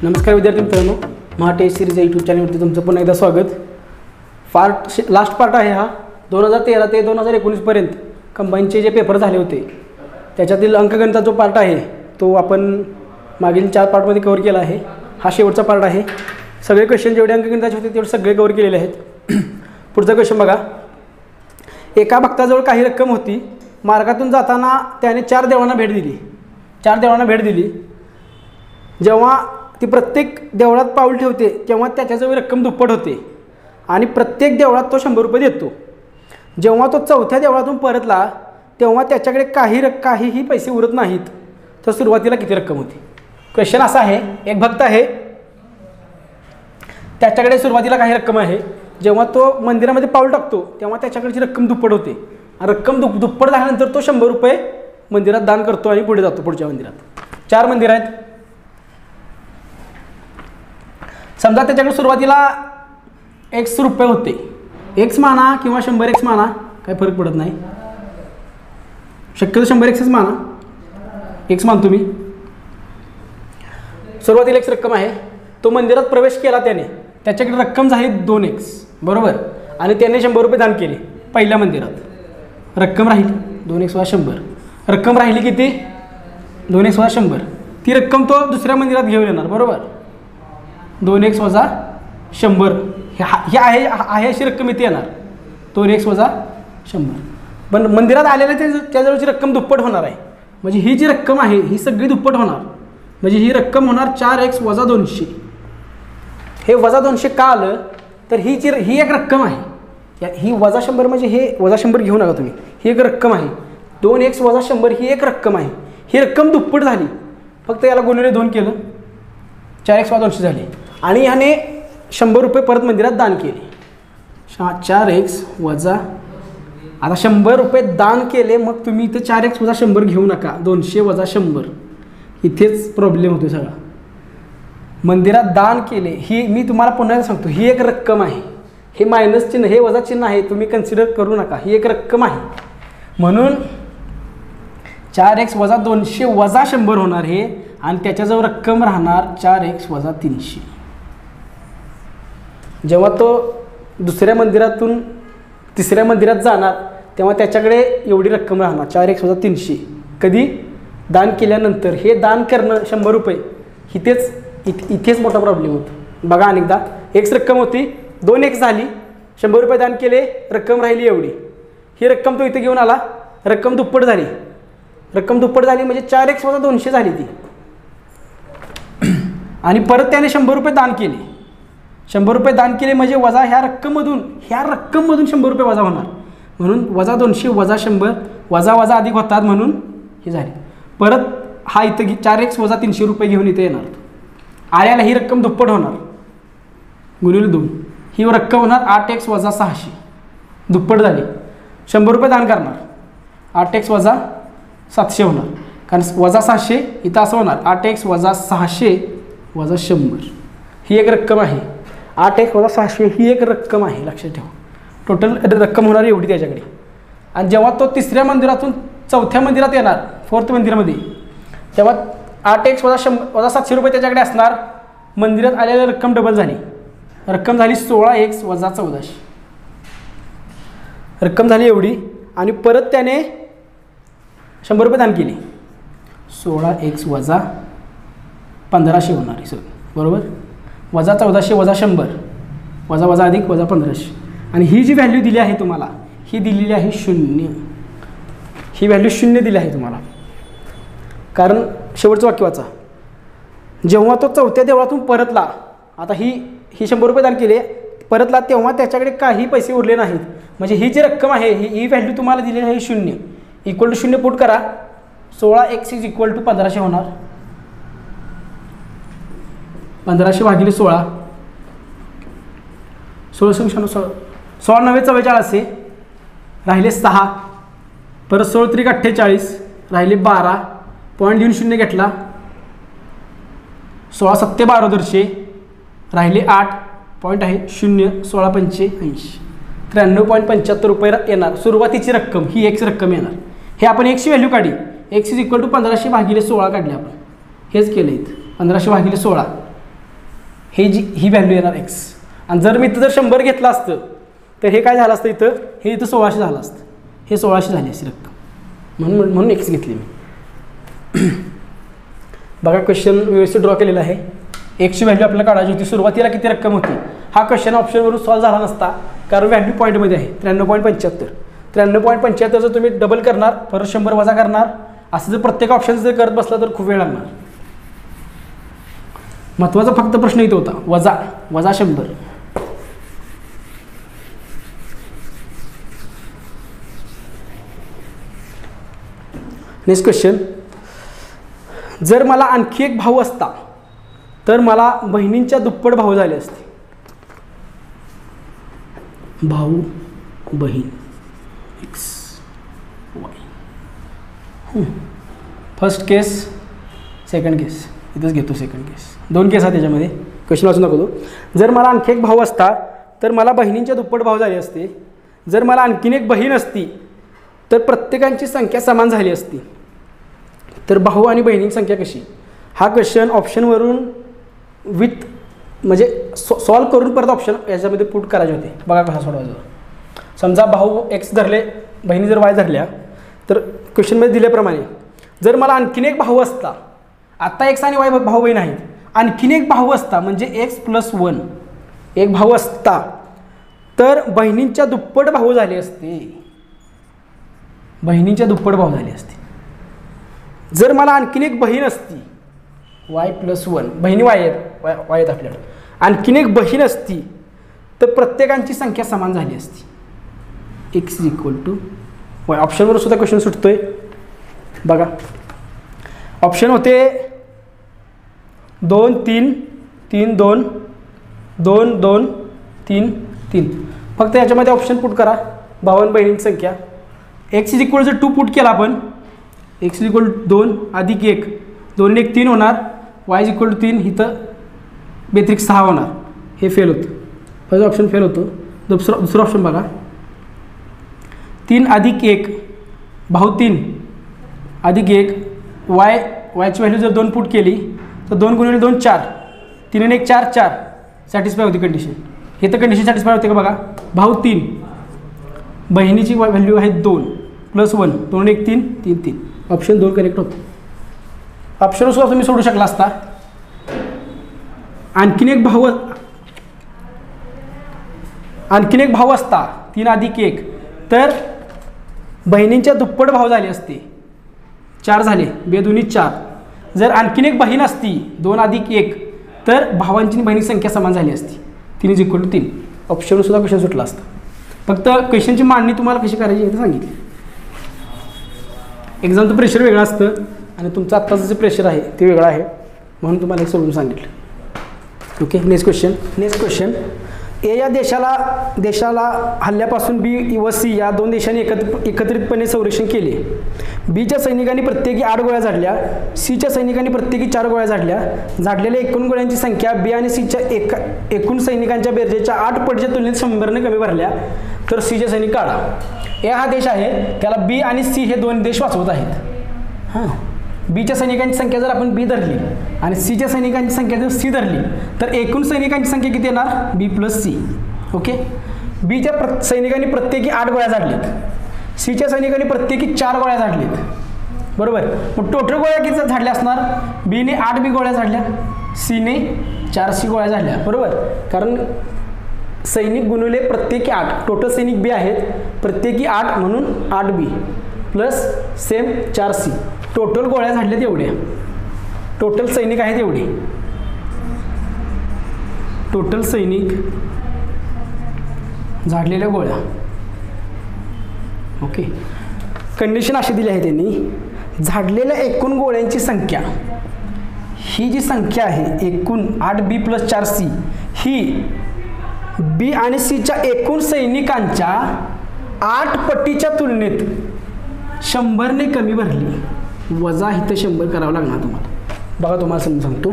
नमस्कार विद्यार्थी मित्रांनो, महा टेस्ट सिरीज यूट्यूब चॅनलवरती तुमचं पुन्हा एकदा स्वागत। लास्ट पार्ट आहे हा। 2013 ते 2019 पर्यंत कंबाईनचे जे पेपर झाले होते त्याच्यातील अंकगणिताचा जो पार्ट आहे तो आपण मागील 4 पार्टमध्ये कव्हर केला आहे। हा शेवटचा पार्ट आहे। सगळे क्वेश्चन जेवढे अंकगणिताचे होते तेवढे सगळे कव्हर केलेले आहेत। पुढचा क्वेश्चन बघा। एका भक्ताजवळ काही रक्कम होती। मार्गातून जाताना त्याने 4 देवांना भेट दिली। 4 देवांना भेट दिली। जेव्हा ती प्रत्येक देवळात पाऊल ठेवते तेव्हा त्याच्याजवळ रक्कम दुप्पट होते आणि प्रत्येक देवळात तो 100 रुपये देतो। जेव्हा तो 4थ्या देवळातून परतला तेव्हा त्याच्याकडे काहीही पैसे उरत नाहीत, तर सुरुवातीला किती रक्कम होती? क्वेश्चन असा आहे, एक भक्त आहे, त्याच्याकडे सुरुवातीला काही रक्कम आहे। जेव्हा तो मंदिरामध्ये पाऊल टाकतो तेव्हा त्याच्याकडची रक्कम दुप्पट होते। रक्कम दुप्पट झाल्यानंतर तो 100 रुपये मंदिरात दान करतो आणि पुढे जातो पुढच्या मंदिरात। 4 मंदिर आहेत। समजा त्याच्याकडे सुरुवातीला x रुपये होते। x माना किंवा 100x माना, काही फरक पडत नाही। शक्यतो 100xच माना, x मानतो मी। सुरुवातीला x रक्कम आहे। तो मंदिरात प्रवेश केला, त्याच्याकडे रक्कम झाली 2x, बरोबर, आणि त्याने 100 रुपये दान केले पहिल्या मंदिरात। रक्कम राहिली 2x + 100। रक्कम राहिली किती? 2x + 100। ती रक्कम तो दुसऱ्या मंदिरात घेऊन येणार, बरोबर। 2x + 100 हे आहे अशी रक्कम इथे येणार, 2x + 100। पण मंदिरात आलेल्या त्याजवळची रक्कम दुप्पट होणार आहे। म्हणजे ही जी रक्कम आहे ही सगळी दुप्पट होणार। म्हणजे ही रक्कम होणार 4x + 200। हे -200 का आलं तर ही एक रक्कम आहे। ही -100 म्हणजे हे -100 घेऊ नका तुम्ही, ही एक रक्कम आहे। 2x + 100 ही एक रक्कम आहे। ही रक्कम दुप्पट झाली, फक्त याला गुणिले 2 केलं, 4x + 200 झाले आणि ह्याने 100 रुपये परत मंदिरात दान केले। 4x - आता 100 रुपये दान केले, मग तुम्ही इथे 4x + 100 घेऊ नका, 200 + 100। इथेच प्रॉब्लेम होतो सगळा। मंदिरात दान केले, ही मी तुम्हाला पुन्हा सांगतो, ही एक रक्कम आहे। हे मायनस चिन्ह, हे वजा चिन्ह आहे, तुम्ही कन्सिडर करू नका, ही एक रक्कम आहे। म्हणून 4x + 200 + 100 होणार हे, आणि त्याच्याजवळ रक्कम राहणार 4x + 300। जेव्हा तो दुसऱ्या मंदिरातून तिसऱ्या मंदिरात जाणार तेव्हा त्याच्याकडे एवढी रक्कम राहणार 4x + 300। कधी? दान केल्यानंतर। हे दान करणं 100 रुपये, इथेच मोठा प्रॉब्लेम होतो। बघा अनेकदा x रक्कम होती, 2x झाली, 100 रुपये दान केले, रक्कम राहिली एवढी। ही रक्कम तो इथे घेऊन आला, रक्कम दुप्पट झाली। रक्कम दुप्पट झाली म्हणजे 4x + 200 झाली ती, आणि परत त्याने 100 रुपये दान केले। 100 रुपये दान केले म्हणजे वजा ह्या रक्कममधून 100 रुपये वजा होणार। म्हणून -200 + 100 वजा अधिक होतात, म्हणून हे झाले। परत हा इथं 4x + 300 रुपये घेऊन इथे येणार। आल्याला ही रक्कम दुप्पट होणार, गुणिले 2, ही रक्कम होणार 8x + 600, दुप्पट झाली। 100 रुपये दान करणार, 8x + 700 होणार, कारण -700 इथं असं होणार, 8x + 600 + 100 ही एक रक्कम आहे। 8x + 600 ही एक रक्कम आहे, लक्षात ठेवा। टोटल रक्कम होणार एवढी त्याच्याकडे। आणि जेव्हा तो तिसऱ्या मंदिरातून 4थ्या मंदिरात येणार, 4th मंदिरामध्ये, तेव्हा 8x + 700 रुपये त्याच्याकडे असणार। मंदिरात आलेली रक्कम डबल झाली, रक्कम झाली 16x + 1400, रक्कम झाली एवढी। आणि परत त्याने 100 रुपये दान केले, 16x - 1500 होणार आहे सगळं, बरोबर। -1400 + 100 वजा अधिक -1500। आणि ही जी व्हॅल्यू दिली आहे तुम्हाला, ही दिलेली आहे 0। ही व्हॅल्यू 0 दिली आहे तुम्हाला, कारण शेवटचं वाक्य वाचा। जेव्हा तो 4थ्या देवळातून परतला, आता ही 100 रुपये दान केले, परतला, तेव्हा त्याच्याकडे काही पैसे उरले नाहीत। म्हणजे ही जी रक्कम आहे ही व्हॅल्यू तुम्हाला दिलेली आहे 0 = 0 पुट करा, 16x = 1500 होणार। 1500 / 16, 16 9 44, राहिले 6, परत 16 त्रिक 48, राहिले 12, पॉईंट देऊन 0 घेतला, 16 7 12 राहिले 8, पॉईंट आहे 0, 16 पंचे 80, 93.75 रुपये येणार सुरुवातीची रक्कम। ही x रक्कम येणार। हे आपण x ची व्हॅल्यू काढली, x = 1500 / 16 काढले आपण, हेच केलं इथं 1500 / 16 ही व्हॅल्यू येणार x. आणि जर मी इथं जर 100 घेतलं असतं तर हे काय झालं असतं इथं, हे इथं 1600 झालं असतं, हे 1600 झाली असती रक्कम, म्हणून x घेतली मी. बघा क्वेश्चन व्यवस्थित ड्रॉ केलेला आहे. एक्सची व्हॅल्यू आपल्याला काढायची होती. सुरुवातीला किती रक्कम होती, हा क्वेश्चन ऑप्शनवरून सॉल्व्ह झाला नसता, कारण व्हॅल्यू पॉईंटमध्ये आहे 93.75. 93.75 जर तुम्ही डबल करणार, परत 100 वजा करणार, असं जर प्रत्येक ऑप्शन जर करत बसला तर खूप वेळ लागणार. महत्त्वाचा फक्त प्रश्न इथं होता, वजा 100. नेक्स्ट क्वेश्चन, जर मला आणखी एक भाऊ असता तर मला बहिणींच्या दुप्पट भाऊ झाले असते. भाऊ बहीण x y. फर्स्ट केस, सेकंड केस, इथंच घेतो सेकंड केस. 2 केस आहेत त्याच्यामध्ये, क्वेश्चन वाचू नको तो. जर मला आणखी एक भाऊ असता तर मला बहिणींच्या दुप्पट भाऊ झाले असते. जर मला आणखीन एक बहीण असती तर प्रत्येकांची संख्या समान झाली असती. तर भाऊ आणि बहिणींची संख्या कशी, हा क्वेश्चन ऑप्शनवरून विथ म्हणजे सॉल्व करून परत ऑप्शन याच्यामध्ये पुट करायचे होते. बघा कसा सोडवायचं. समजा भाऊ x धरले, बहिणी जर y धरल्या, तर क्वेश्चनमध्ये दिल्याप्रमाणे जर मला आणखीन एक भाऊ असता, आत्ता x आणि y भाऊ बहीण आहेत, आणखीन एक भाऊ असता म्हणजे x+1 एक भाऊ असता तर बहिणींच्या दुप्पट भाऊ झाले असते. बहिणींच्या दुप्पट भाऊ झाले असते. जर मला आणखीन एक बहीण असती y+1, बहिणी y आहेत आपल्याला, आणखीन एक बहीण असती तर प्रत्येकांची संख्या समान झाली असती. x = y. ऑप्शनवर सुद्धा क्वेश्चन सुटतोय. बघा ऑप्शन होते 2 3 3 2 2 2 3 3. फक्त याच्यामध्ये ऑप्शन पुट करा भावान बहिणींची संख्या. x = 2 पुट केला आपण, x = 2 + 1, 2 ने 1 3 होणार, y = 3, इथं बेत्रिक 6 होणार. हे फेल होतं, पहिलं ऑप्शन फेल होतं. दुसरं ऑप्शन बघा, 3 + 1 भाऊ 3 + 1 yची व्हॅल्यू जर 2 पुट केली तर 2 × 2 4, 3 ने 1 4 4, सॅटिस्फाय होती कंडिशन. हे तर कंडिशन सॅटिस्फाय होते का बघा. भाऊ 3, बहिणीची व्हॅल्यू आहे 2 + 1, 2 ने 1 3 3 3. ऑप्शन 2 करेक्ट होतं. ऑप्शन सुद्धा तुम्ही सोडू शकला असता. आणखीन एक भाऊ असता 3 + 1 तर बहिणींच्या दुप्पट भाव झाले असते. 4 झाले, 2 × 2 = 4. जर आणखीन एक बहीण असती 2 + 1 तर भावांची बहिणीची संख्या समान झाली असती. 3 = 3. ऑप्शन सुद्धा क्वेश्चन सुटला असता. फक्त क्वेश्चनची मांडणी तुम्हाला कशी करायची हे सांगितली. एक्झामचं प्रेशर वेगळं असतं आणि तुमचं आत्ताचं जे प्रेशर आहे ते वेगळं आहे, म्हणून तुम्हाला एक सोडून सांगितलं. ओके. नेक्स्ट क्वेश्चन, ए या देशाला हल्ल्यापासून बी व सी या 2 देशांनी एकत्रितपणे संरक्षण केले. बीच्या सैनिकांनी प्रत्येकी 8 गोळ्या झाडल्या, सीच्या सैनिकांनी प्रत्येकी 4 गोळ्या झाडल्या. झाडलेल्या एकूण गोळ्यांची संख्या बी आणि सीच्या एकूण सैनिकांच्या बेरजेच्या 8 पटच्या तुलनेत 100ने कमी भरल्या तर सीचे सैनिक काढा. ए हा देश आहे, त्याला बी आणि सी हे 2 देश वाचवत आहेत. हां, बीच्या सैनिकांची संख्या जर आपण बी धरली आणि सीच्या सैनिकांची संख्या जर सी धरली तर एकूण सैनिकांची संख्या किती येणार, बी + सी. ओके. बीच्या सैनिकांनी प्रत्येकी 8 गोळ्या झाडल्यात, सीच्या सैनिकांनी प्रत्येकी 4 गोळ्या झाडल्यात. बरोबर. मग टोटल गोळ्या किती झाडल्या असणार, बीने 8 बी गोळ्या झाडल्या, सीने 4 सी गोळ्या झाडल्या. बरोबर. कारण सैनिक गुणिले प्रत्येकी 8, टोटल सैनिक बी आहेत, प्रत्येकी 8 म्हणून 8 बी प्लस सेम 4 सी. टोटल गोळ्या झाडल्यात एवढ्या, टोटल सैनिक आहेत एवढे, टोटल सैनिक झाडलेल्या गोळ्या. ओके. कंडिशन अशी दिली आहे त्यांनी, झाडलेल्या एकूण गोळ्यांची संख्या, ही जी संख्या आहे एकूण 8 बी + 4 सी, ही बी आणि सीच्या एकूण सैनिकांच्या 8 पटीच्या तुलनेत 100ने कमी भरली. वजा इथं 100 करावं लागणार तुम्हाला. बघा तुम्हाला सांगतो,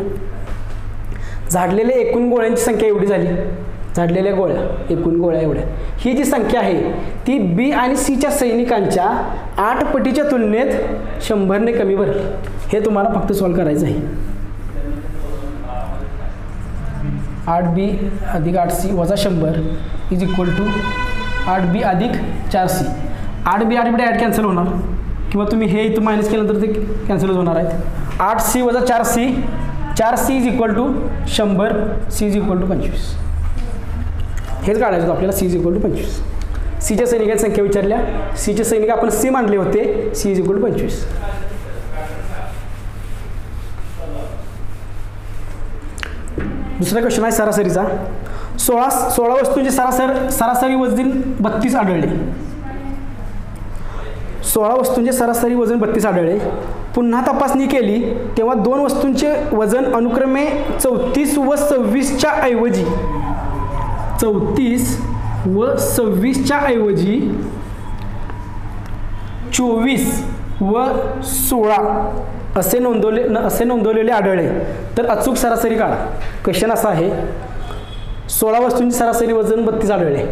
झाडलेल्या एकूण गोळ्यांची संख्या एवढी झाली, झाडलेल्या गोळ्या एकूण गोळ्या एवढ्या, ही जी संख्या आहे ती बी आणि सीच्या सैनिकांच्या 8 पटीच्या तुलनेत 100ने कमी भरली. हे तुम्हाला फक्त सॉल्व करायचं आहे. 8b अधिक 8c वजा 100 इज इक्वल टू 8b अधिक 4c. 8b 8b add cancel होणार किंवा तुम्ही हे इथं मायनस केल्यानंतर ते कॅन्सलच होणार आहेत. 8c वजा 4c, 4c is equal to 100, c is equal to 25. हेच काढायचं होतं आपल्याला, c इज इक्वल टू 25. सीच्या सैनिकांची संख्या विचारल्या, सीचे सैनिक आपण c मानले होते, c इज इक्वल टू 25. दुसरा क्वेश्चन आहे सरासरीचा. 16 वस्तूंचे सरासरी वजन 32 आढळले. 16 वस्तूंचे सरासरी वजन 32 आढळले. पुन्हा तपासणी केली तेव्हा 2 वस्तूंचे वजन अनुक्रमे 34 व 26च्या ऐवजी 34 व 26च्या ऐवजी 24 व 16 असे नोंदवलेले आढळले तर अचूक सरासरी काढा. क्वेश्चन असा आहे, 16 वस्तूंची सरासरी वजन 32 आढळले,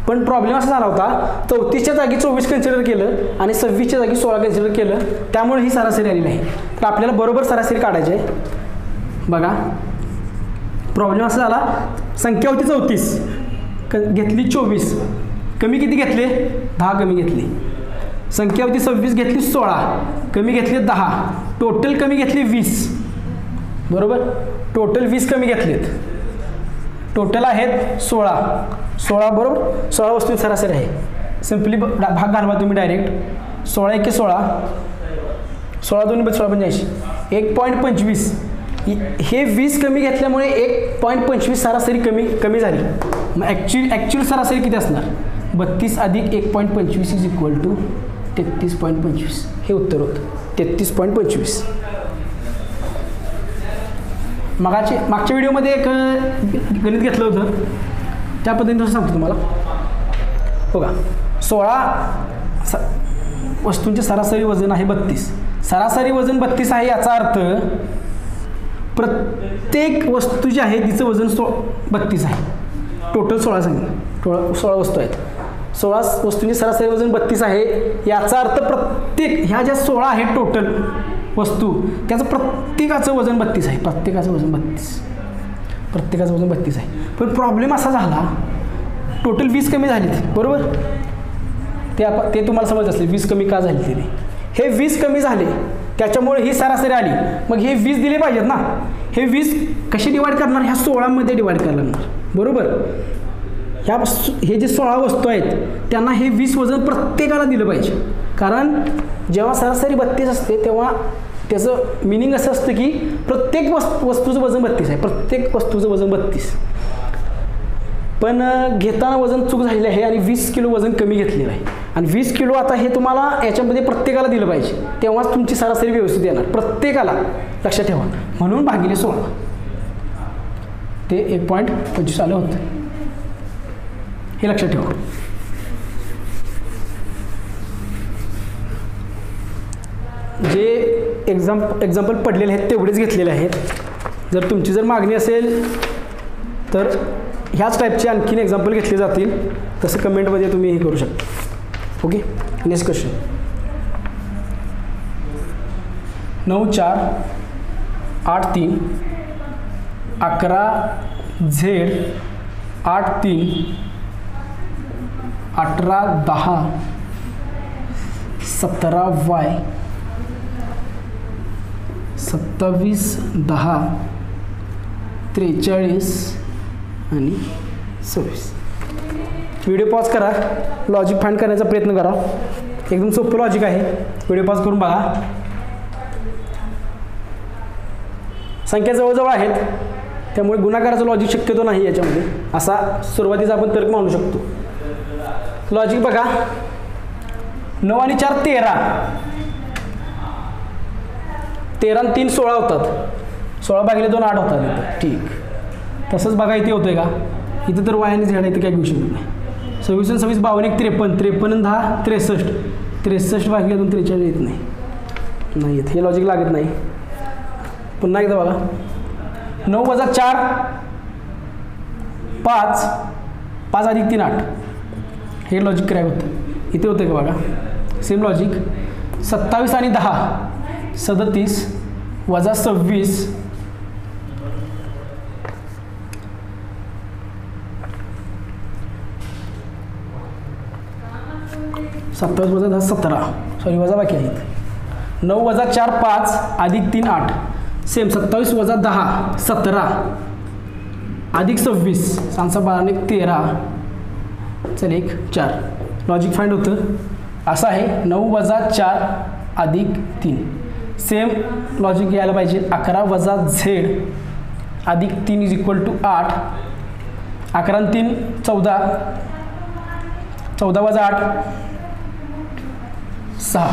पण प्रॉब्लेम असा झाला होता 34च्या जागी 24 कन्सिडर केलं आणि 26च्या जागी 16 कन्सिडर केलं, त्यामुळे ही सरासरी आली नाही. तर आपल्याला बरोबर सरासरी काढायची आहे. बघा प्रॉब्लेम असा झाला, संख्या होती 34, घेतली 24, कमी किती घेतले 10 कमी घेतली. संख्या होती 26, घेतली 16, कमी घेतले 10, टोटल कमी घेतली 20. बरोबर, टोटल 20 कमी घेतलेत, टोटल आहेत 16 बरोबर. 16 वस्तू सरासरी आहे. सिम्पली भाग घालवा तुम्ही डायरेक्ट. 16 एके 16, 16 दोन्ही 16 85, 1.25. हे 20 कमी घेतल्यामुळे 1.25 सरासरी कमी झाली. मग ॲक्च्युअल सरासरी किती असणार, 32 अधिक 1.25 इज इक्वल टू 33.25. हे उत्तर होतं 33.25. मागच्या व्हिडिओमध्ये एक गणित घेतलं होतं, त्या पद्धतीने सांगतो तुम्हाला. बघा 16 वस्तूंचे सरासरी वजन आहे 32. सरासरी वजन 32 आहे याचा अर्थ प्रत्येक वस्तू जी आहे तिचं वजन 32 आहे. टोटल 16 वस्तू आहेत. 16 वस्तूंचे सरासरी वजन 32 आहे याचा अर्थ प्रत्येक ह्या ज्या 16 आहेत टोटल वस्तू त्याचं प्रत्येकाचं वजन 32 आहे. प्रत्येकाचं वजन 32 आहे. पण प्रॉब्लेम असा झाला, टोटल 20 कमी झाली बरोबर. ते तुम्हाला समजत असेल 20 कमी का झाली तरी. हे 20 कमी झाले त्याच्यामुळे ही सरासरी आली. मग हे 20 दिले पाहिजेत ना. हे 20 कसे डिवाइड करणार, ह्या 16 मध्ये डिवाइड करणार बरोबर. हे जे 16 वस्तू आहेत त्यांना हे 20 वजन प्रत्येकाला दिलं पाहिजे. कारण जेव्हा सरासरी 32 असते तेव्हा त्याचं मिनिंग असं असतं की प्रत्येक वस्तूचं वजन 32 आहे. प्रत्येक वस्तूचं वजन 32. पण घेताना वजन चूक झालेली आहे आणि 20 किलो वजन कमी घेतलेलं आहे. आणि 20 किलो आता हे तुम्हाला याच्यामध्ये प्रत्येकाला दिलं पाहिजे, तेव्हाच तुमची सरासरी व्यवस्थित येणार. प्रत्येकाला लक्षात ठेवा. म्हणून भागिले 16 ते 1.25 आलं होतं. हे लक्षात ठेवा. जे एक्झाम्पल पडलेले आहेत तेवढेच घेतलेले आहेत. तुमची जर मागणी असेल तर ह्याच टाईपचे आणखीन एक्झाम्पल घेतले जातील, तसं कमेंटमध्ये तुम्ही हे करू शकता. Okay, next question. 9 4 8 3 11 Z 8 3 18 10 17 Y 27 10 43 आणि 26. व्हिडिओ पॉज करा, लॉजिक फाइंड करण्याचा प्रयत्न करा. एकदम सोपं लॉजिक आहे. व्हिडिओ पॉज करून बघा. संख्या जवळजवळ आहेत त्यामुळे गुणाकाराचं लॉजिक शक्यतो नाही याच्यामध्ये. असा सुरुवातीचा आपण तर्क मानू शकतो. लॉजिक बघा. 9 आणि 4 13, 13 आणि 3 16 होतात. 16 भागिले 2 8 होतात इथं. ठीक. तसंच बघा इथे होतंय का, इथं तर वाय आणि झेड इथं काय घेऊ शकत नाही. 26 आणि 26 52 1 53, 53 आणि 10 63, 63 भागिले 2 43 येत नाही येत. हे लॉजिक लागत नाही. पुन्हा एकदा बघा. 9 वजा 4 5, 5 अधिक 3 8. हे लॉजिक क्रॅक होतं. इथे होतं का बघा, सेम लॉजिक. 27 आणि 10 37 वजा 26 27 वजा 10 17, सॉरी वजा बाकी आहेत. 9 वजा 4 5 अधिक 3 8, सेम 27 वजा 10 17 अधिक 26 सांचा 12 13, चल 1 4. लॉजिक फाइंड होतं असं आहे. 9 वजा 4 अधिक 3, सेम लॉजिक यायला पाहिजे. 11 वजा झेड अधिक 3 इज इक्वल टू 8. 11 आणि 3 14, 14 वजा 8 6.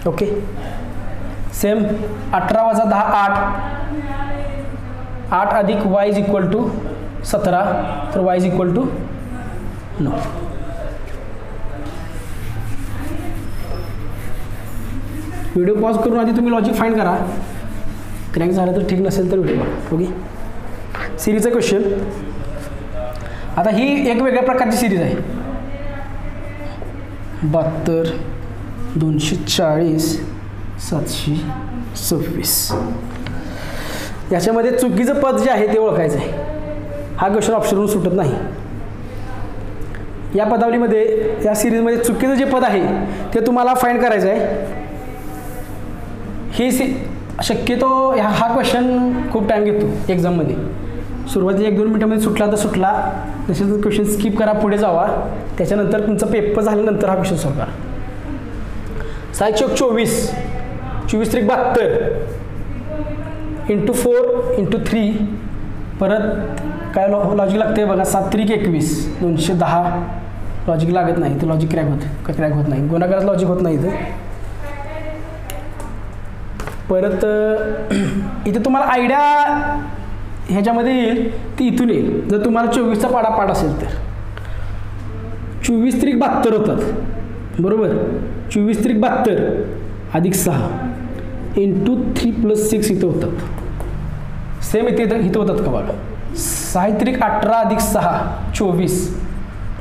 ओके, सेम 18 वजा 10 8, 8 अधिक y इज इक्वल टू 17, तर y is equal to 9. Video pause करून आधी तुम्ही लॉजिक फाइंड करा. क्रॅक झालं तर ठीक, नसेल तर व्हिडिओ बघा. ओके, सिरीजचा क्वेश्चन. आता ही एक वेगळ्या प्रकारची सिरीज आहे. 72 240 726. याच्यामध्ये चुकीचं पद जे आहे ते ओळखायचं आहे. हा क्वेश्चन ऑप्शनवरून सुटत नाही. या पदावलीमध्ये या सिरीजमध्ये चुकीचं जे पद आहे ते तुम्हाला फाइंड करायचं आहे. ही शक्यतो हा क्वेश्चन खूप टाईम घेतो एक्झाममध्ये. सुरुवातीला 1-2 मिनिटांमध्ये सुटला तर सुटला, तसेच क्वेश्चन स्किप करा, पुढे जावा. त्याच्यानंतर तुमचा पेपर झाल्यानंतर हा क्वेश्चन सॉल्व करा. 6 चौक 24, 24 त्रिक 72 इंटू 4 इंटू 3, परत काय लॉजिक लागते बघा. 7 त्रिक 21 210. लॉजिक लागत नाही तर लॉजिक क्रॅक होत नाही. गुणाकारात लॉजिक होत नाही इथं. परत इथे तुम्हाला आयडिया ह्याच्यामध्ये येईल ती इथून येईल. जर तुम्हाला 24चा पाठ असेल तर 24 त्रिक 72 होतात, बरोबर. 24 त्रिक 72 अधिक 6 इंटू 3 + 6 इथं होतात. सेम इथं होतात का बघा. 6 त्रिक 18 अधिक 6 24,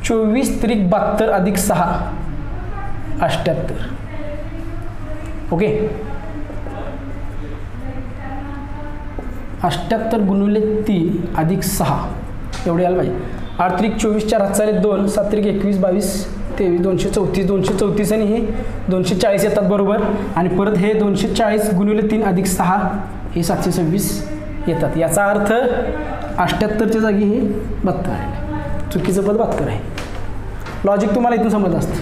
24 त्रिक 72 अधिक 6 78. ओके, 78 गुणिले 3 अधिक 6 एवढे यायला पाहिजे. 8 त्रिक 24 4 हात 2, 7 त्रिक 21 22 23 234, 234 आणि हे 240 येतात, बरोबर. आणि परत हे 240 गुणिले 3 अधिक 6 हे 726 येतात. याचा अर्थ 78च्या जागी हे 72 आहे. चुकीचं पद 72 आहे. लॉजिक तुम्हाला इथून समजलं असतं,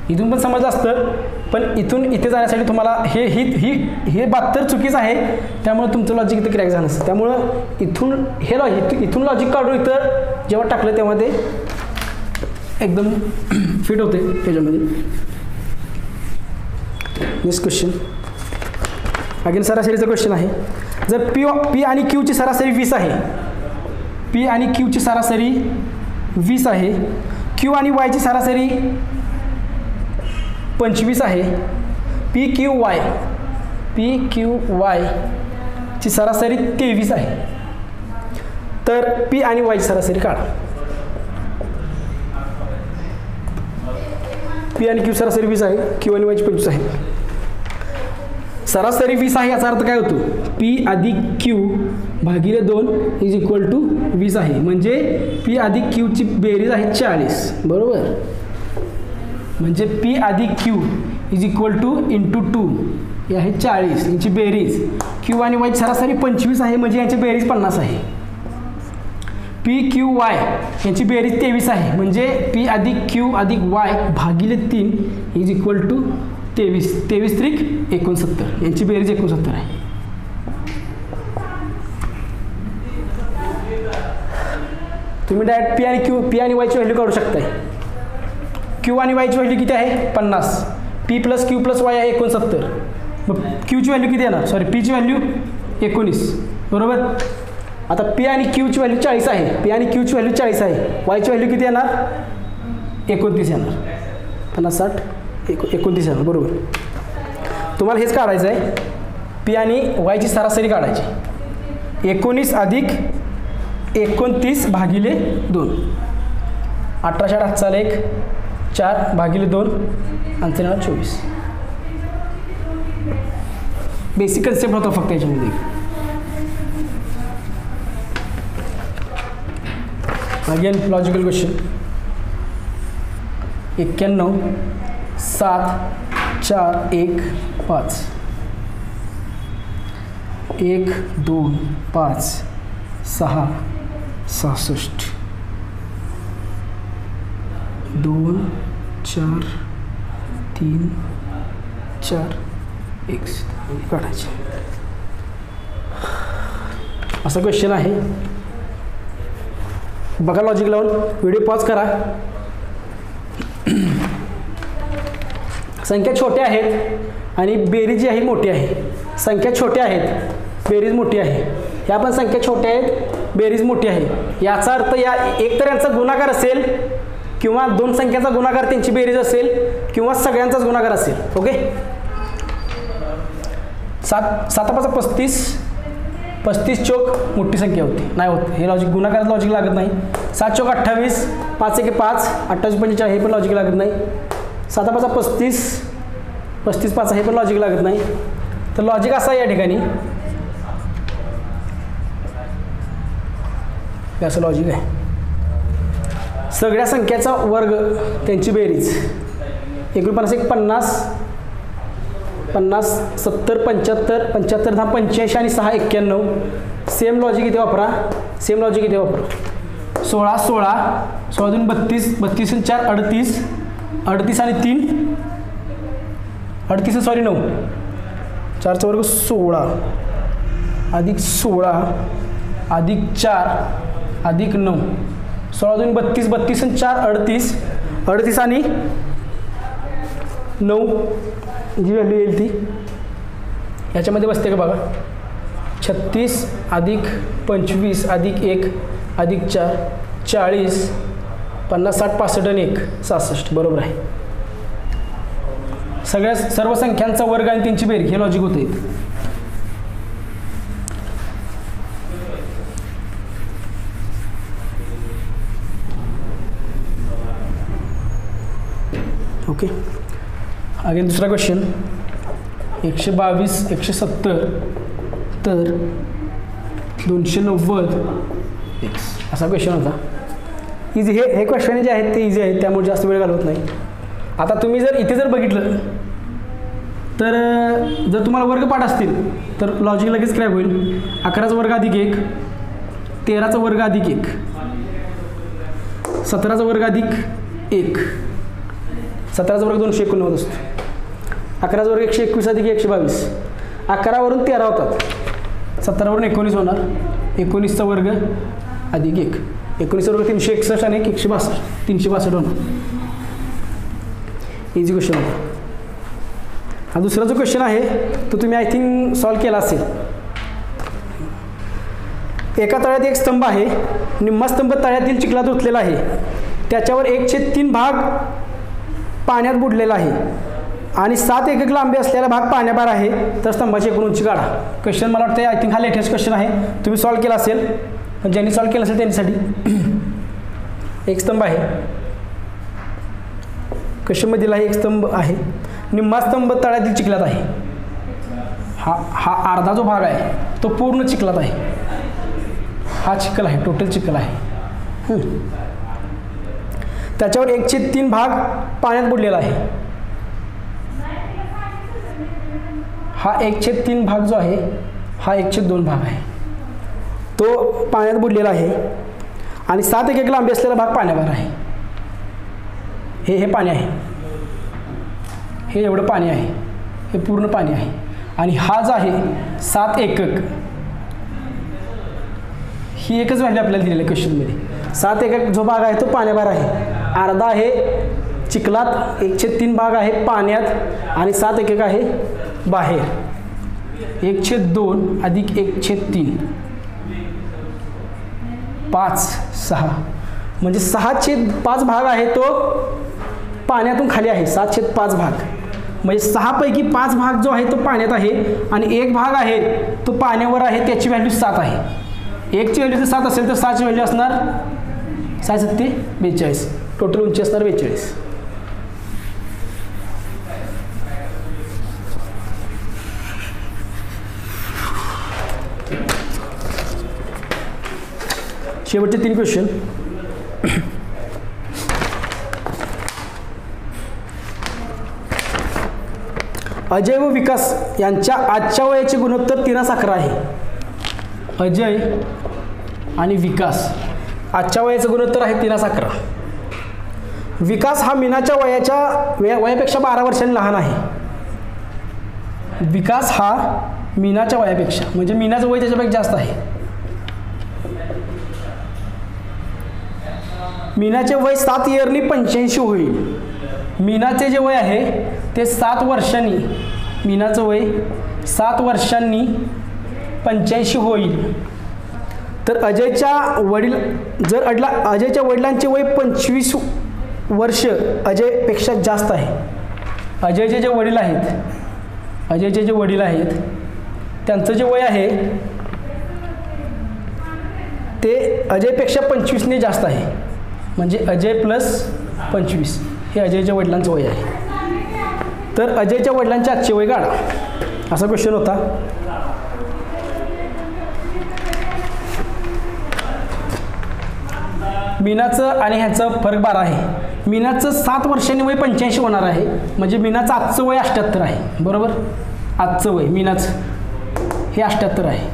इथून पण समजलं असतं, पण इथून इथे जाण्यासाठी तुम्हाला हे 72 चुकीचं आहे. त्यामुळे तुमचं लॉजिक इथं क्रॅक झालं असतं. त्यामुळं इथून लॉजिक काढून इथं जेव्हा टाकलं तेव्हा ते एकदम फिट होते त्याच्यामध्ये. नेक्स्ट क्वेश्चन, अगेन सरासरीचा क्वेश्चन आहे. जर पी आणि क्यूची सरासरी 20 आहे, पी आणि क्यूची सरासरी 20 आहे, क्यू आणि वायची सरासरी 25 आहे, पी क्यू वाय ची सरासरी 23 आहे, तर पी आणि वायची सरासरी काढा. पी आणि क्यू सरासरी 20 आहे, क्यू आणि वायची 25 आहे. सरासरी 20 आहे याचा अर्थ काय होतो. पी अधिक क्यू भागिले 2 इज इक्वल टू 20 आहे. म्हणजे पी अधिक क्यूची बेरीज आहे 40, बरोबर. म्हणजे पी अधिक Q is equal two into 2 हे आहे 40, यांची बेरीज. क्यू आणि वाय सरासरी 25 आहे, म्हणजे यांची बेरीज 50 आहे. पी क्यू वाय यांची बेरीज 23 आहे, म्हणजे पी अधिक क्यू अधिक वाय भागिले 3 इज इक्वल टू 23. 23 त्रिक 69, यांची बेरीज 69 आहे. तुम्ही डायरेक्ट पी आणि वायची व्हॅल्यू काढू शकताय. क्यू आणि वायची व्हॅल्यू किती आहे 50, P plus Q plus y आहे 69. मग क्यूची व्हॅल्यू किती येणार, सॉरी पीची व्हॅल्यू 19, बरोबर. आता पी आणि क्यूची व्हॅल्यू 40 आहे, पी आणि क्यूची व्हॅल्यू 40 आहे, वायची व्हॅल्यू किती येणार 29 येणार. 50 60 29 येणार, बरोबर. तुम्हाला हेच काढायचं आहे, पी आणि वायची सरासरी काढायची. 19 अधिक 29 भागिले 2, 18 8 चाल 1 4 भागिले 2 आणि 24. बेसिक कन्सेप्ट होता फक्त याच्यामध्ये. Again logical question. 91 7 4 1 5 1 2 5 6 66 2 4 3 4 1 काढायचे. असा क्वेश्चन आहे. बघा लॉजिक लावून, व्हिडिओ पॉज करा. संख्या छोट्या आहेत आणि बेरीज जी आहे मोठी आहे. संख्या छोट्या आहेत, बेरीज मोठी आहे. ह्या पण संख्या छोट्या आहेत, बेरीज मोठी आहे. याचा अर्थ या एकतर यांचा गुणाकार असेल किंवा दोन संख्याचा गुणाकार त्यांची बेरीज असेल किंवा सगळ्यांचाच गुणाकार असेल. ओके. 7 5 35, 35 चौक मोठी संख्या होती, नाही होत. हे लॉजिक गुणाकारात लॉजिक लागत नाही. 7 चौक 28, 5 1 5, 28 45 हे पण लॉजिक लागत नाही. 7 5 35, 35 5 हे पण लॉजिक लागत नाही. तर लॉजिक असं आहे या ठिकाणी, असं लॉजिक आहे. सगळ्या संख्याचा वर्ग त्यांची बेरीज 49 1 50, 50 70 75, 75 10 85 आणि 6 91. सेम लॉजिक इथे वापरा, सेम लॉजिक इथे वापरा. 16 16, 16 2 32, 32 आणि 4 38, 38 आणि 3 38 सॉरी 9, 4चा वर्ग 16 अधिक 16 अधिक 4 अधिक 9, 16 2 32, 32 आणि 4 38, 38 आणि 9 जी व्हॅल्यू येईल ती याच्यामध्ये बसते का बघा. 36 अधिक 25 अधिक 1 अधिक 4 40, 50 60 65 आणि 1 66. बरोबर आहे. सर्व संख्यांचा वर्ग आणि त्यांची बेरीज हे लॉजिक होते. ओके. अगेन दुसरा क्वेश्चन. 122 170 तर 290 x असा क्वेश्चन होता. इझी. हे क्वेश्चन जे आहेत ते इझी आहेत, त्यामुळे जास्त वेळ घालवत नाही. आता तुम्ही जर इथे जर बघितलं तर जर तुम्हाला वर्गपाठ असतील तर लॉजिक लगेच काय होईल. 11चा वर्ग अधिक 1, 13चा वर्ग अधिक 1, 17चा वर्ग अधिक 1, 17चा वर्ग 289 असतो. 11चा वर्ग 121 अधिक 122, 11 वरून 13 होतात, 17 वरून 19 होणार. 19चा वर्ग अधिक 1, 19चा वर्ग 361 आणि 162, 362 होणार. इझी क्वेश्चन होता. हा दुसरा जो क्वेश्चन आहे तो तुम्ही आय थिंक सॉल्व केला असेल. एका तळ्यात एक स्तंभ आहे, निम्मा स्तंभ तळ्यातील चिखलात रुतलेला आहे, त्याच्यावर 1/3 भाग पाण्यात बुडलेला आहे आणि 7 एकक लांबी असलेला भाग पाण्याबाहेर आहे, तर स्तंभाची एकूण उंची काढा. क्वेश्चन मला वाटतं आय थिंक हा लेटेस्ट क्वेश्चन आहे, तुम्ही सॉल्व केला असेल. पण ज्यांनी सॉल्व केलं असेल त्यांच्यासाठी एक स्तंभ आहे. क्वेश्चनमध्ये दिला आहे एक स्तंभ आहे, निम्मा स्तंभ तळ्यातील चिखलात आहे. हा अर्धा जो भाग आहे तो पूर्ण चिखलात आहे. हा चिखल आहे, टोटल चिखल आहे. त्याच्यावर 1/3 भाग पाण्यात बुडलेला आहे. हा 1/3 भाग जो आहे हा 1/2 भाग आहे, तो पाण्यात बुडलेला आहे आणि 7 एकक लांबी असलेला भाग पाण्याबाहेर आहे. हे पाणी आहे, हे एवढं पाणी आहे, हे पूर्ण पाणी आहे. आणि हा जो आहे 7 एकक, ही एकच व्हॅल्यू आपल्याला दिलेली आहे क्वेश्चनमध्ये. 7 एकक जो भाग आहे तो पाण्याबाहेर आहे, अर्धा आहे चिखलात, 1/3 भाग आहे पाण्यात आणि 7 एकक आहे बाहेर. 1/2 अधिक 1/3 5 6 म्हणजे 6/5 भाग आहे तो पाण्यातून खाली आहे. 7/5 भाग म्हणजे 6 पैकी 5 भाग जो आहे तो पाण्यात आहे आणि 1 भाग आहे तो पाण्यावर आहे, त्याची व्हॅल्यू 7 आहे. 1ची व्हॅल्यू जर 7 असेल तर 6ची व्हॅल्यू असणार 6 7 42, टोटल उंची असणार 42. शेवटचे 3 क्वेश्चन. अजय व विकास यांच्या आजच्या वयाचे गुणोत्तर 3:11 आहे. अजय आणि विकास आजच्या वयाचं गुणोत्तर आहे 3:11. विकास हा मीनाच्या वयापेक्षा 12 वर्षांनी लहान आहे. विकास हा मीनाच्या वयापेक्षा म्हणजे मीनाचं वय त्याच्यापेक्षा जास्त आहे. मीनाचे वय 7 इयरनी 85 होईल. मीनाचे जे वय आहे ते 7 वर्षांनी, मीनाचं वय 7 वर्षांनी 85 होईल. तर अजयच्या वडिलांचे वय 25 वर्ष अजयपेक्षा जास्त आहे. अजयचे जे वडील आहेत त्यांचं जे वय आहे ते अजयपेक्षा 25ने जास्त आहे. म्हणजे अजय प्लस 25 हे अजयच्या वडिलांचं वय आहे. तर अजयच्या वडिलांचे आजचे वय काढा असा क्वेश्चन होता. मीनाचं आणि ह्याचं फरक 12 आहे. मीनाचं 7 वर्षांनी वय 85 होणार आहे. म्हणजे मीनाचं आजचं वय 78 आहे. बरोबर, आजचं वय मीनाचं हे 78 आहे.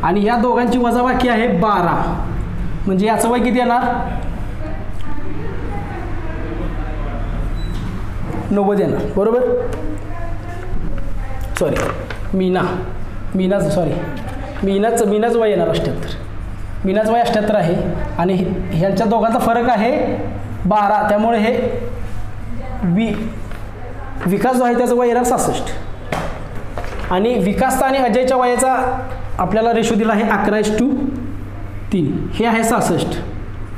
आणि या दोघांची वजाबाकी आहे 12. म्हणजे याचं वय किती येणार 90 येणार. बरोबर, मीनाचं वय येणार 78. मीनाचं वय 78 आहे आणि ह्यांच्या दोघांचा फरक आहे 12. त्यामुळे हे विकास जो आहे त्याचं वय येणार 66. आणि विकासचा आणि अजयच्या वयाचा आपल्याला रेशो दिला आहे 11:3. हे आहे 66.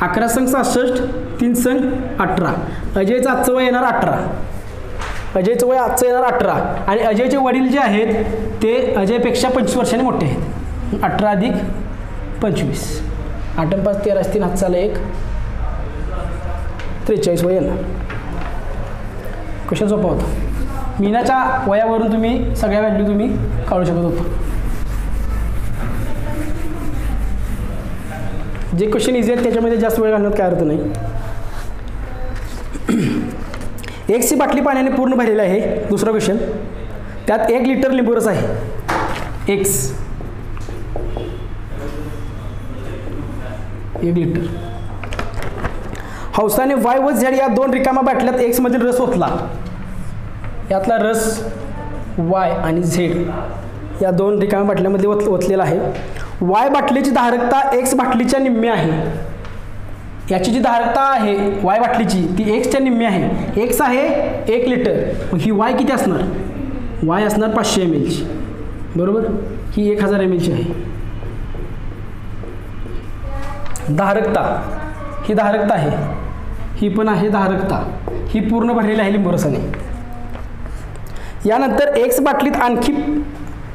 11 संग 66, 3 संग 18. अजयचं आजचं वय येणार 18. अजयचं वय आजचं येणार 18. आणि अजयचे वडील जे आहेत ते अजयपेक्षा 25 वर्षांनी मोठे आहेत. 18 अधिक 25, 8 5 13 3 हात चाला 1, 43 वय येणार. क्वेश्चन सोपा होता. मीनाच्या वयावरून तुम्ही सगळ्या व्हॅल्यू तुम्ही काढू शकत होता. जे क्वेश्चन इझी आहेत त्याच्यामध्ये जास्त वेळ घालण्यात काय अर्थ नाही. एक्सची बाटली पाण्याने पूर्ण भरलेली आहे. दुसरा क्वेश्चन, त्यात 1 लिटर लिंबू रस आहे. X 1 litre. हौसाने वाय व झेड या 2 रिकाम्या बाटल्यात एक्स मधील रस ओतला. यातला रस वाय आणि झेड या 2 रिकाम्या बाटल्यामध्ये ओतलेला आहे. वाय बाटलीची धारकता एक्स बाटलीच्या निम्मी आहे. याची जी धारकता आहे वाय बाटलीची ती एक्सच्या निम्मी आहे. एक्स आहे 1 लिटर. मग ही वाय किती असणार, वाय असणार 500 ml ची. बरोबर, ही 1000 ml ची आहे. धारकता ही धारकता आहे, ही पण आहे धारकता. ही पूर्ण भरलेली आहे लिंबू रसाने. यानंतर एक्स बाटलीत आणखी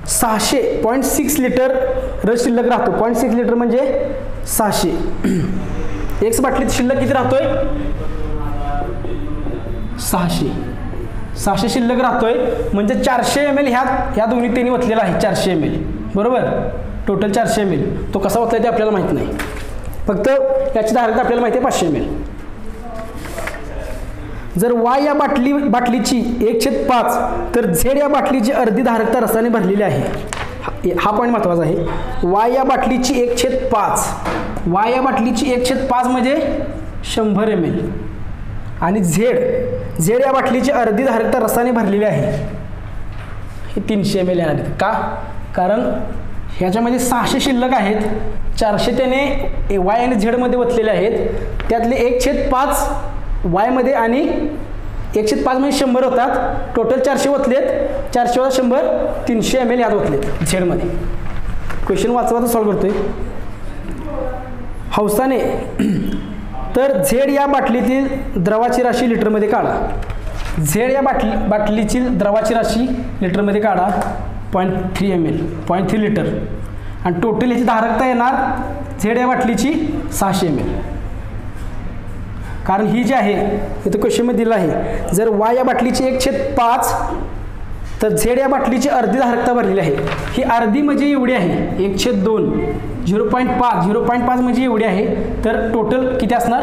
600.6 लिटर रस शिल्लक राहतो. 0.6 लिटर म्हणजे 600. एक्स बाटलीत शिल्लक किती राहतोय 600 शिल्लक राहतोय. म्हणजे 400 ml ह्या दोन्ही त्यांनी ओतलेला आहे. 400 ml. बरोबर, टोटल 400 ml. तो कसा ओतलाय ते आपल्याला माहित नाही. फक्त याची धारकता आपल्याला माहिती आहे 500 ml. जर वाय या बाटलीची 1/5 तर झेड या बाटलीची अर्धी धारकता रसाने भरलेली आहे. हा पॉईंट महत्त्वाचा आहे. वाय या बाटलीची 1/5, वाय या बाटलीची 1/5 म्हणजे 100 ml. आणि झेड या बाटलीची अर्धी धारकता रसाने भरलेली आहे. हे 300 ml येणार आहेत. का, कारण ह्याच्यामध्ये 600 शिल्लक आहेत. 400 त्याने वाय आणि झेडमध्ये ओतलेले आहेत. त्यातले 1/5 वायमध्ये आणि 1/5 म्हणजे 100 होतात. टोटल 400 ओतलेत. 400 + 100 300 ml यात ओतलेत झेडमध्ये. क्वेश्चन वाचवाचा सॉल्व करतोय. हौसाने तर झेड या बाटलीतील द्रवाची राशी लिटरमध्ये काढा. झेड या बाटलीची द्रवाची राशी लिटरमध्ये काढा. 0.3 ml, 0.3 लिटर. आणि टोटल ह्याची धारकता येणार झेड या बाटलीची 600 ml. कारण ही जी आहे इथं क्वेश्चनमध्ये दिलं आहे, जर वाय या बाटलीची 1/5 तर झेड या बाटलीची अर्धी धारकता भरलेली आहे. ही अर्धी म्हणजे एवढी आहे 1/2, 0.5 म्हणजे एवढी आहे. तर टोटल किती असणार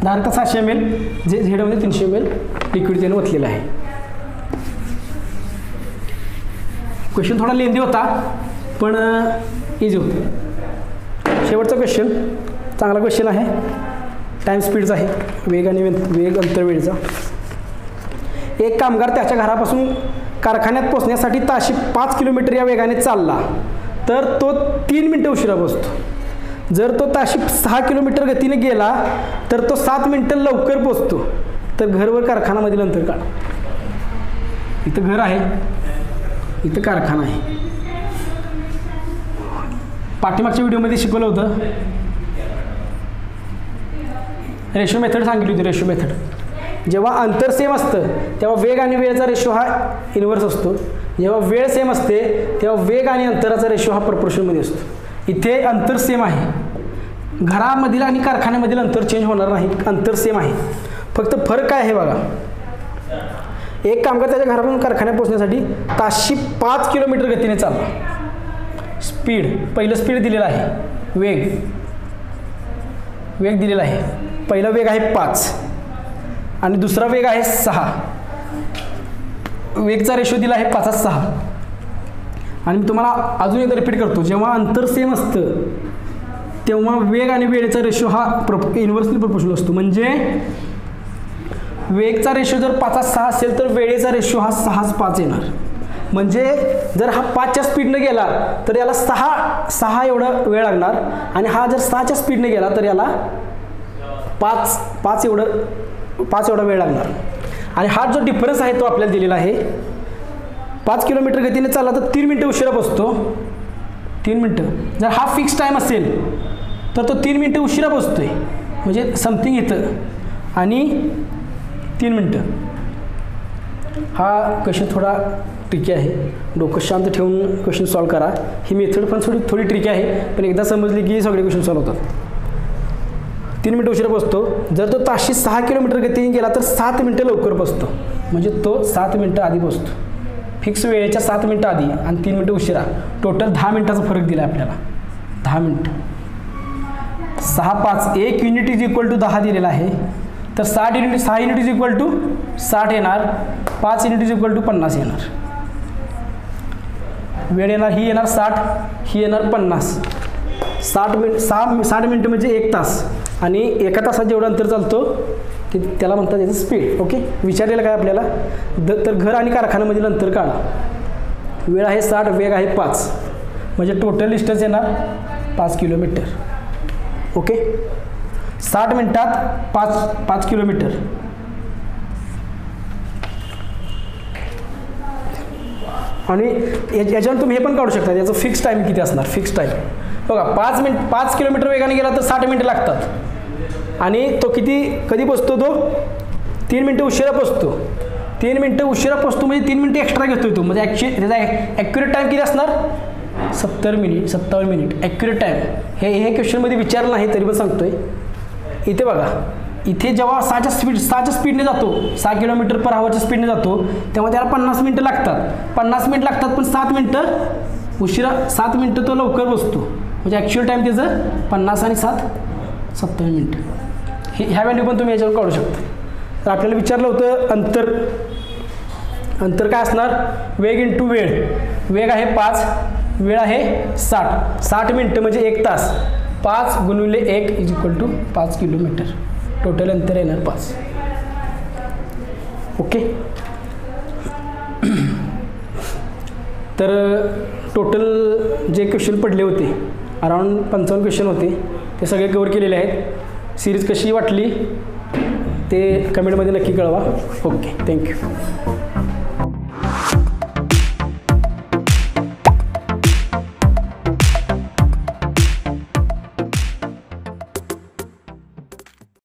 धारकता 600 ml, झेडमध्ये 300 ml लिक्विड त्याने ओतलेलं आहे. क्वेश्चन थोडा लेंदी होता पण इझी होतं. शेवटचा क्वेश्चन चांगला क्वेश्चन आहे, टाईम स्पीडचा आहे, वेग अंतर वेळेचा. एक कामगार त्याच्या घरापासून कारखान्यात पोहोचण्यासाठी ताशी 5 किलोमीटर या वेगाने चालला तर तो 3 मिनटं उशिरा पोहोचतो. जर तो ताशी 6 किलोमीटर गतीने गेला तर तो 7 मिनटं लवकर पोहोचतो. तर घरवर कारखान्यामधील अंतर काढा. इथं घर आहे, इथं कारखाना आहे. पाठीमागच्या व्हिडिओमध्ये शिकवलं होतं, रेशो मेथड सांगितली होती. रेशो मेथड, जेव्हा अंतर सेम असतं तेव्हा वेग आणि वेळेचा रेशो हा इन्व्हर्स असतो. जेव्हा वेळ सेम असते तेव्हा वेग आणि अंतराचा रेशो हा प्रपोर्शनमध्ये असतो. इथे अंतर सेम आहे, घरामधील आणि कारखान्यामधील अंतर चेंज होणार नाही, अंतर सेम आहे. फक्त फरक काय आहे बघा, एक कामगार त्याच्या घरापासून कारखान्यात पोहोचण्यासाठी ताशी 5 किलोमीटर गतीने चालला. स्पीड, पहिलं स्पीड दिलेलं आहे, वेग दिलेला आहे. पहिला वेग आहे 5 आणि दुसरा वेग आहे 6. वेगचा रेशो दिला आहे 5:6. आणि मी तुम्हाला अजून एकदा रिपीट करतो, जेव्हा अंतर सेम असतं तेव्हा वेग आणि वेळेचा रेशो हा इन्व्हर्सली प्रोपोर्शनल असतो. म्हणजे वेगचा रेशो जर 5:6 असेल तर वेळेचा रेशो हा 6:5 येणार. म्हणजे जर हा 5च्या स्पीडने गेला तर याला 6 एवढा वेळ लागणार आणि हा जर 6च्या स्पीडने गेला तर याला 5 एवढा वेळ लागणार. आणि हा जो डिफरन्स आहे तो आपल्याला दिलेला आहे. 5 किलोमीटर गतीने चालला तर 3 मिनटं उशिरा पोचतो. 3 मिनटं. जर हा फिक्स टाईम असेल तर तो 3 मिनटं उशिरा पोचतोय. म्हणजे समथिंग येतं आणि 3 मिनटं. हा क्वेश्चन थोडा ट्रिकी आहे, डोकं शांत ठेवून क्वेश्चन सॉल्व करा. ही मेथड पण थोडी ट्रिकी आहे, पण एकदा समजली की सगळे क्वेश्चन सॉल्व होतात. 3 मिनटं उशिरा पोचतो. जर तो ताशी 6 किलोमीटर गतीने गेला तर 7 मिनटं लवकर पोचतो. म्हणजे तो 7 मिनटं आधी पोचतो. फिक्स वेळेच्या 7 मिनटं आधी आणि 3 मिनटं उशिरा. टोटल 10 मिनटाचा फरक दिला आहे आपल्याला. 10 मिनटं. 6:5 1 युनिट इज इक्वल टू 10 दिलेला आहे. तर 6 युनिट इज इक्वल टू 60 येणार. 5 युनिट इज इक्वल टू 50 येणार. वेळ येणार, ही येणार 60, ही येणार 50. 60 मिनटं म्हणजे 1 तास. आणि एका तासात जेवढं अंतर चालतो ते त्याला म्हणतात याचं स्पीड. ओके, विचारलेलं काय आपल्याला, तर घर आणि कारखान्यामधील अंतर काढा. वेळ आहे 60, वेग आहे 5, म्हणजे टोटल डिस्टन्स येणार 5 किलोमीटर. ओके, 60 मिनटात 5 किलोमीटर. आणि याच्यावर तुम्ही हे पण काढू शकता, याचं फिक्स टाईम किती असणार. फिक्स टाईम बघा, 5 किलोमीटर वेगाने गेला तर 60 मिनटं लागतात. आणि तो कधी पोचतो, तो 3 मिनटं उशिरा पोचतो. 3 मिनटं उशिरा पोचतो म्हणजे 3 मिनटं एक्स्ट्रा घेतोय तो. म्हणजे त्याचा ॲक्युरेट टाईम किती असणार, 57 मिनिट ॲक्युरेट टाईम. हे क्वेश्चनमध्ये विचारलं नाही तरी पण सांगतोय. इथे बघा, इथे जेव्हा 6च्या स्पीडने जातो, 6 किलोमीटर पर आवरच्या स्पीडने जातो, तेव्हा त्याला 50 मिनटं लागतात. 50 मिनिट लागतात, पण 7 मिनटं उशिरा, 7 मिनटं तो लवकर बसतो. म्हणजे ॲक्च्युअल टाईम त्याचं 50 आणि 7 57 मिनटं. ह्या व्हॅल्यू पण तुम्ही याच्यावर काढू शकता. तर आपल्याला विचारलं होतं अंतर काय असणार, वेग इंटू वेळ. वेग आहे 5, वेळ आहे 60 मिनटं म्हणजे 1 तास. 5 गुणिले 1 is equal to 5 kilometre. Total अंतर येणार 5. ओके, तर टोटल जे क्वेश्चन पडले होते अराउंड 55 क्वेश्चन होते, ते सगळे कवर केलेले आहेत. सिरीज कशी वाटली ते कमेंटमध्ये नक्की कळवा. Okay, thank you.